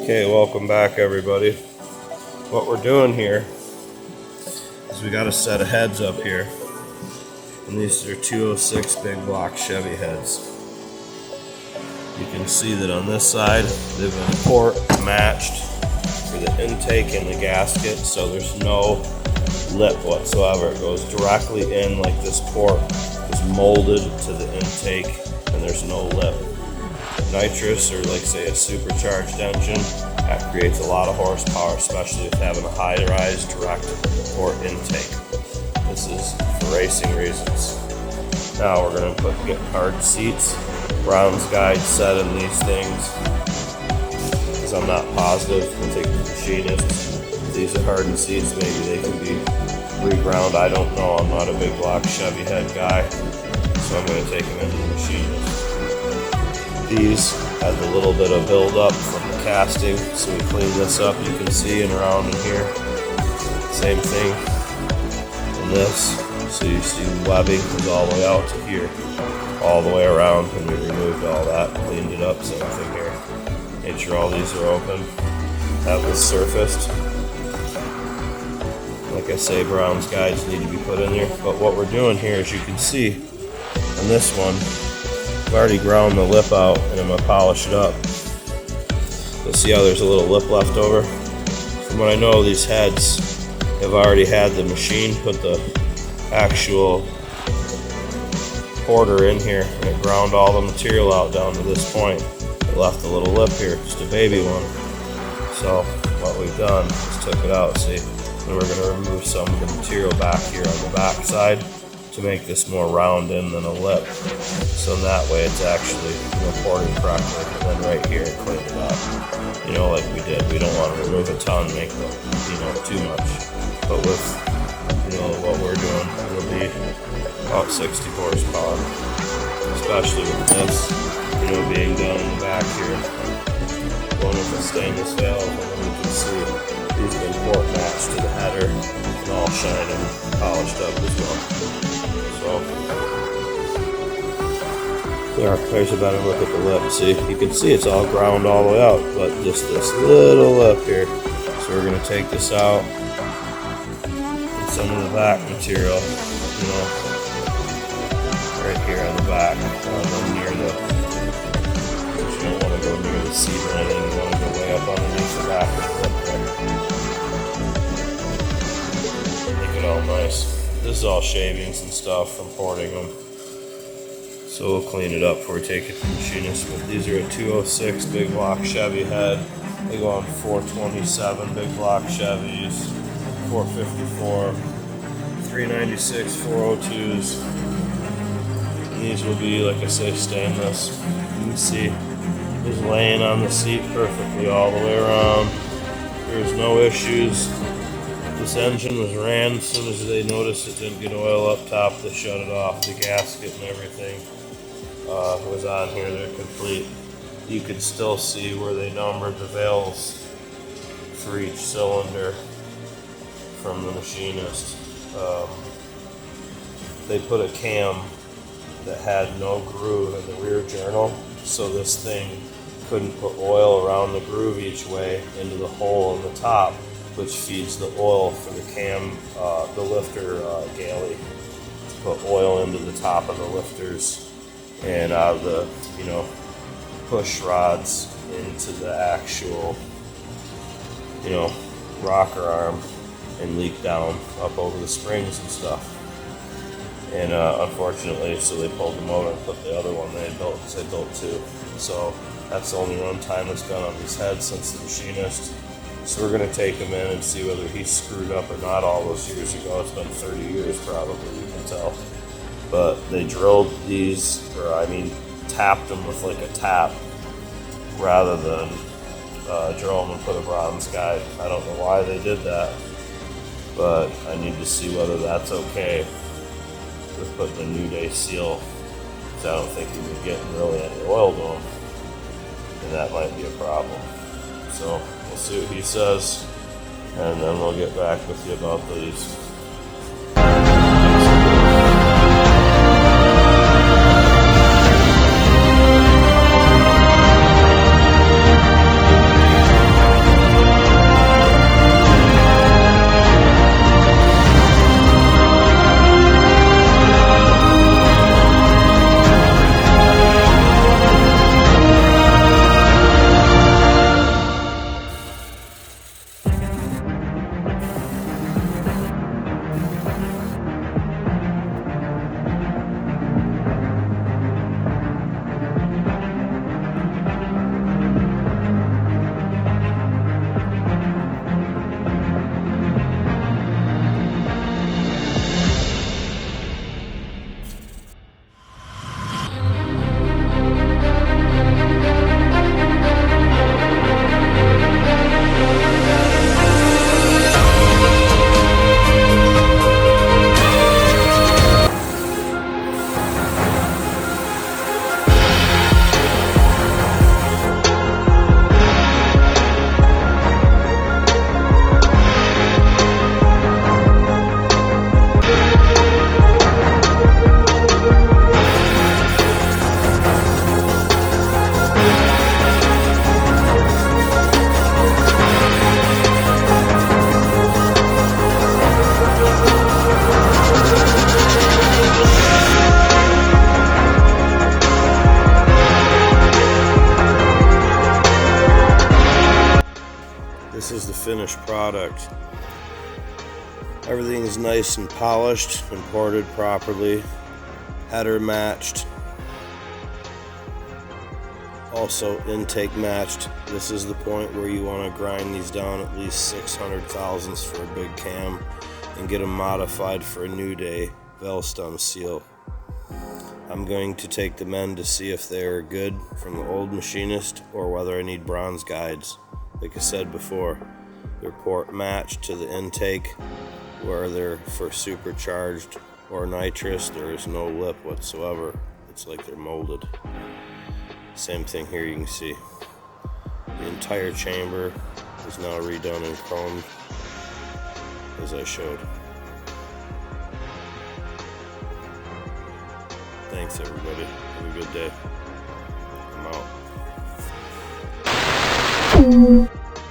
Okay, welcome back everybody. What we're doing here is we got a set of heads up here, and these are 206 big block Chevy heads. You can see that on this side they've been port matched for the intake and the gasket, so there's no lip whatsoever. It goes directly in like this port is molded to the intake, and there's no lip. Nitrous, or like say a supercharged engine, that creates a lot of horsepower, especially with having a high rise direct port intake. This is for racing reasons. Now we're going to get hard seats. Brown's guide set in these things, because I'm not positive. We'll take the machinist. These are hardened seats, maybe they can be reground. I don't know. I'm not a big block Chevy head guy, so I'm going to take them into the machinist. These have a little bit of buildup from the casting, so we clean this up. You can see and around in here. Same thing in this. So you see webbing is all the way out to here, all the way around, and we removed all that, cleaned it up. Same thing here. Make sure all these are open. Have this surfaced. Like I say, Brown's guides need to be put in there. But what we're doing here, as you can see on this one, I've already ground the lip out, and I'm going to polish it up. You'll see how there's a little lip left over. From what I know, these heads have already had the machine put the actual porter in here, and it ground all the material out down to this point. It left a little lip here, just a baby one. So what we've done is took it out, see, and we're going to remove some of the material back here on the back side to make this more round in than a lip. So in that way it's actually porting correctly. And then right here, clean it up. Like we did. We don't want to remove a ton, make them, too much. But with, what we're doing, it'll be about 60 horsepower. Especially with this, being done in the back here. Going with the stainless valve, and then you can see these been port matched to the header and all shining, polished up as well. So, there's a better look at the lip. See, you can see it's all ground all the way out, but just this little lip here. So we're going to take this out, and some of the back material, right here on the back, near the, you don't want to go near the seat or anything, you want to go way up underneath the back of the lip there. Make it all nice. This is all shavings and stuff from porting them. So we'll clean it up before we take it to the machinist. But these are a 206 big block Chevy head. They go on 427 big block Chevys, 454, 396, 402s. And these will be, like I say, stainless. You can see it's laying on the seat perfectly all the way around. There's no issues. This engine was ran as soon as they noticed it didn't get oil up top. They shut it off. The gasket and everything was on here. They're complete. You could still see where they numbered the valves for each cylinder from the machinist. They put a cam that had no groove in the rear journal, so this thing couldn't put oil around the groove each way into the hole in the top, which feeds the oil for the cam, the lifter galley, to put oil into the top of the lifters and out of the, push rods into the actual, rocker arm and leak down up over the springs and stuff. And unfortunately, so they pulled the motor and put the other one they built, because they built two. So that's the only run time that's been on these heads since the machinist. So we're going to take him in and see whether he screwed up or not all those years ago. It's been 30 years probably, you can tell. But they drilled these, tapped them with like a tap rather than drill them and put a bronze guide. I don't know why they did that, but I need to see whether that's okay with putting a New Day seal, because I don't think he was getting really any oil to him, and that might be a problem. So we'll see what he says, and then we'll get back with you about these. finished product. Everything is nice and polished and ported properly. Header matched. Also intake matched. This is the point where you want to grind these down at least 600 thousandths for a big cam and get them modified for a new day Velstum seal. I'm going to take them in to see if they're good from the old machinist or whether I need bronze guides. Like I said before, they're port matched to the intake, where they're for supercharged or nitrous. There is no lip whatsoever. It's like they're molded. Same thing here, you can see. The entire chamber is now redone and chromed as I showed. Thanks everybody. Have a good day. I'm out.